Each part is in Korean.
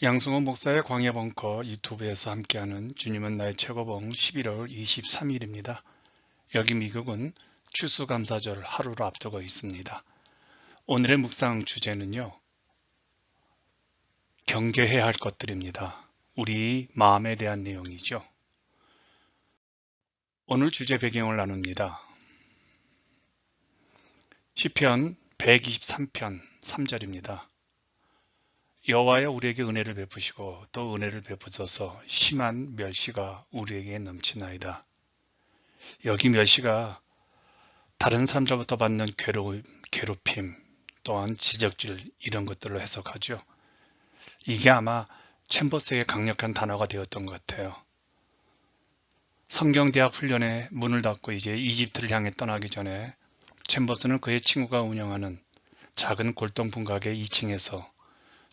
양승호 목사의 광야벙커 유튜브에서 함께하는 주님은 나의 최고봉 11월 23일입니다. 여기 미국은 추수감사절 하루를 앞두고 있습니다. 오늘의 묵상 주제는요, 경계해야 할 것들입니다. 우리 마음에 대한 내용이죠. 오늘 주제 배경을 나눕니다. 시편 123편 3절입니다. 여호와여 우리에게 은혜를 베푸시고 또 은혜를 베푸소서 심한 멸시가 우리에게 넘치나이다. 여기 멸시가 다른 사람들부터 받는 괴롭힘 또한 지적질 이런 것들로 해석하죠. 이게 아마 챔버스의 강력한 단어가 되었던 것 같아요. 성경대학 훈련에 문을 닫고 이제 이집트를 향해 떠나기 전에 챔버스는 그의 친구가 운영하는 작은 골동품 가게 2층에서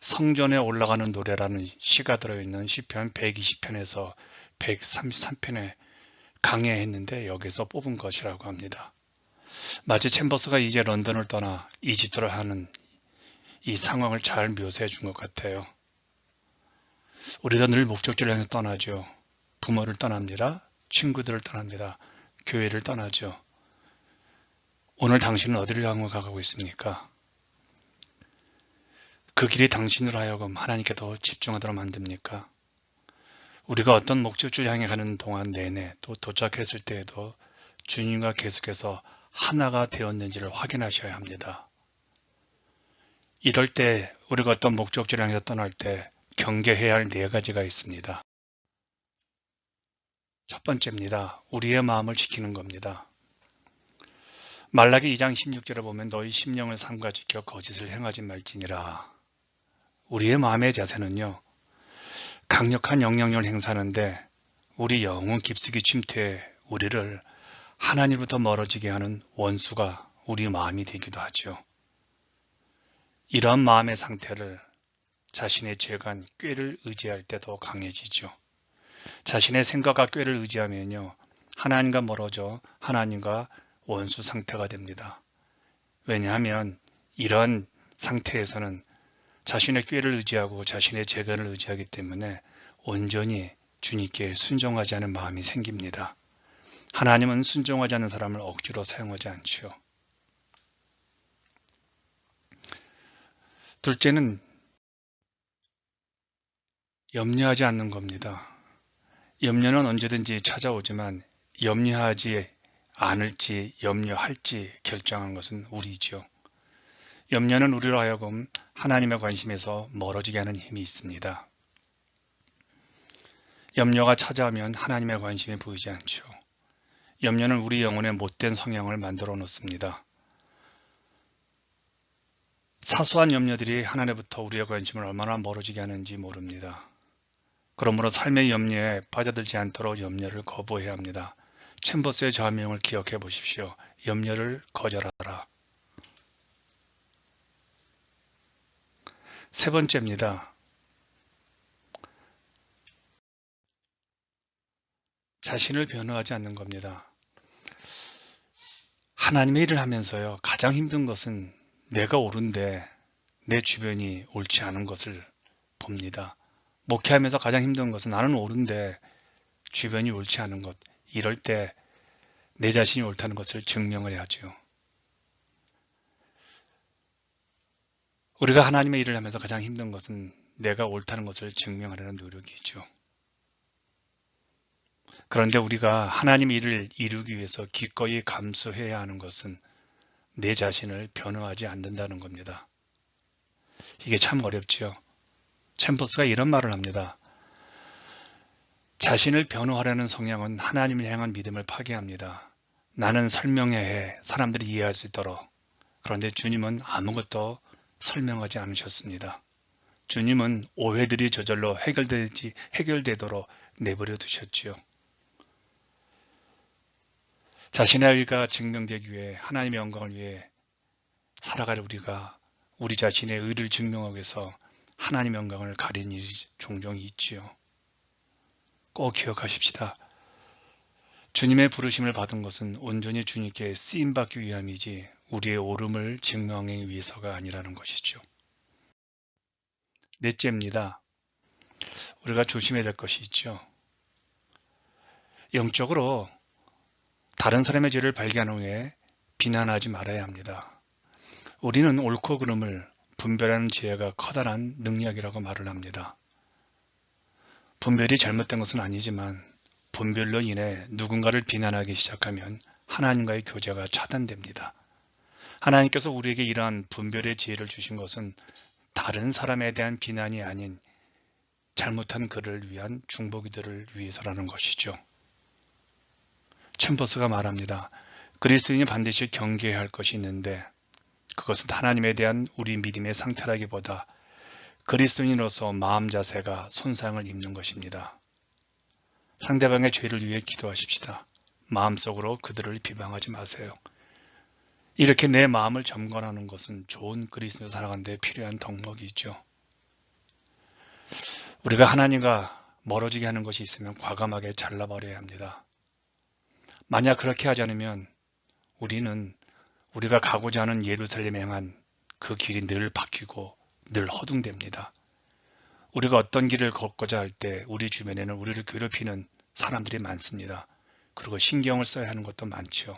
성전에 올라가는 노래라는 시가 들어있는 시편 120편에서 133편에 강해했는데 여기서 뽑은 것이라고 합니다. 마치 챔버스가 이제 런던을 떠나 이집트로 하는 이 상황을 잘 묘사해 준 것 같아요. 우리도 늘 목적지를 향해 떠나죠. 부모를 떠납니다. 친구들을 떠납니다. 교회를 떠나죠. 오늘 당신은 어디를 향해 가고 있습니까? 그 길이 당신으로 하여금 하나님께 더 집중하도록 만듭니까? 우리가 어떤 목적지를 향해 가는 동안 내내 또 도착했을 때에도 주님과 계속해서 하나가 되었는지를 확인하셔야 합니다. 이럴 때 우리가 어떤 목적지를 향해서 떠날 때 경계해야 할 4가지가 있습니다. 첫 번째입니다. 우리의 마음을 지키는 겁니다. 말라기 2장 16절에 보면 너희 심령을 삼가 지켜 거짓을 행하지 말지니라. 우리의 마음의 자세는요, 강력한 영향력을 행사하는데 우리 영혼 깊숙이 침투해 우리를 하나님부터 멀어지게 하는 원수가 우리 마음이 되기도 하죠. 이런 마음의 상태를 자신의 죄관, 꾀를 의지할 때 더 강해지죠. 자신의 생각과 꾀를 의지하면요, 하나님과 멀어져 하나님과 원수 상태가 됩니다. 왜냐하면 이런 상태에서는 자신의 꾀를 의지하고 자신의 재간을 의지하기 때문에 온전히 주님께 순종하지 않은 마음이 생깁니다. 하나님은 순종하지 않는 사람을 억지로 사용하지 않죠. 둘째는 염려하지 않는 겁니다. 염려는 언제든지 찾아오지만 염려하지 않을지 염려할지 결정한 것은 우리죠. 염려는 우리로 하여금 하나님의 관심에서 멀어지게 하는 힘이 있습니다. 염려가 찾아오면 하나님의 관심이 보이지 않죠. 염려는 우리 영혼의 못된 성향을 만들어 놓습니다. 사소한 염려들이 하나님부터 우리의 관심을 얼마나 멀어지게 하는지 모릅니다. 그러므로 삶의 염려에 빠져들지 않도록 염려를 거부해야 합니다. 챔버스의 좌명을 기억해 보십시오. 염려를 거절하라. 세 번째입니다. 자신을 변호하지 않는 겁니다. 하나님의 일을 하면서요, 가장 힘든 것은 내가 옳은데 내 주변이 옳지 않은 것을 봅니다. 목회하면서 가장 힘든 것은 나는 옳은데 주변이 옳지 않은 것. 이럴 때 내 자신이 옳다는 것을 증명을 해야죠. 우리가 하나님의 일을 하면서 가장 힘든 것은 내가 옳다는 것을 증명하려는 노력이죠. 그런데 우리가 하나님의 일을 이루기 위해서 기꺼이 감수해야 하는 것은 내 자신을 변호하지 않는다는 겁니다. 이게 참 어렵지요. 챔버스가 이런 말을 합니다. 자신을 변호하려는 성향은 하나님을 향한 믿음을 파괴합니다. 나는 설명해야 해. 사람들이 이해할 수 있도록. 그런데 주님은 아무것도 설명하지 않으셨습니다. 주님은 오해들이 저절로 해결되도록 내버려 두셨지요. 자신의 의가 증명되기 위해 하나님의 영광을 위해 살아갈 우리가 우리 자신의 의를 증명하기 위해서 하나님의 영광을 가리는 일이 종종 있지요. 꼭 기억하십시다. 주님의 부르심을 받은 것은 온전히 주님께 쓰임받기 위함이지 우리의 옳음을 증명하기 위해서가 아니라는 것이죠. 넷째입니다. 우리가 조심해야 될 것이 있죠. 영적으로 다른 사람의 죄를 발견한 후에 비난하지 말아야 합니다. 우리는 옳고 그름을 분별하는 지혜가 커다란 능력이라고 말을 합니다. 분별이 잘못된 것은 아니지만 분별로 인해 누군가를 비난하기 시작하면 하나님과의 교제가 차단됩니다. 하나님께서 우리에게 이러한 분별의 지혜를 주신 것은 다른 사람에 대한 비난이 아닌 잘못한 그를 위한 중보기도를 위해서라는 것이죠. 챔버스가 말합니다. 그리스도인이 반드시 경계해야 할 것이 있는데 그것은 하나님에 대한 우리 믿음의 상태라기보다 그리스도인으로서 마음 자세가 손상을 입는 것입니다. 상대방의 죄를 위해 기도하십시다. 마음속으로 그들을 비방하지 마세요. 이렇게 내 마음을 점검하는 것은 좋은 그리스도 살아가는 데 필요한 덕목이죠. 우리가 하나님과 멀어지게 하는 것이 있으면 과감하게 잘라버려야 합니다. 만약 그렇게 하지 않으면 우리는 우리가 가고자 하는 예루살렘에 향한 그 길이 늘 바뀌고 늘 허둥댑니다. 우리가 어떤 길을 걷고자 할 때 우리 주변에는 우리를 괴롭히는 사람들이 많습니다. 그리고 신경을 써야 하는 것도 많죠.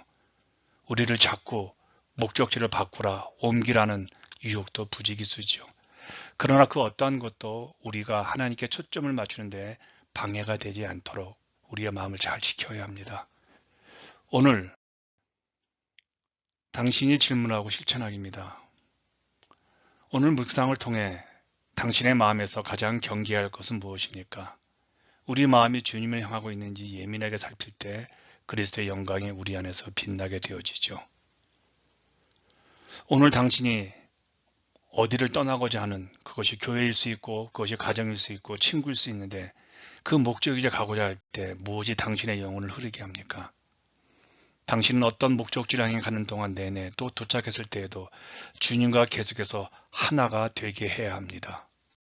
우리를 자꾸 목적지를 바꾸라, 옮기라는 유혹도 부지기수죠. 그러나 그 어떠한 것도 우리가 하나님께 초점을 맞추는데 방해가 되지 않도록 우리의 마음을 잘 지켜야 합니다. 오늘 당신이 질문하고 실천하기입니다. 오늘 묵상을 통해 당신의 마음에서 가장 경계해야 할 것은 무엇입니까? 우리 마음이 주님을 향하고 있는지 예민하게 살필 때 그리스도의 영광이 우리 안에서 빛나게 되어지죠. 오늘 당신이 어디를 떠나고자 하는 그것이 교회일 수 있고 그것이 가정일 수 있고 친구일 수 있는데 그 목적지에 가고자 할 때 무엇이 당신의 영혼을 흐르게 합니까? 당신은 어떤 목적지를 향해 가는 동안 내내 또 도착했을 때에도 주님과 계속해서 하나가 되게 해야 합니다.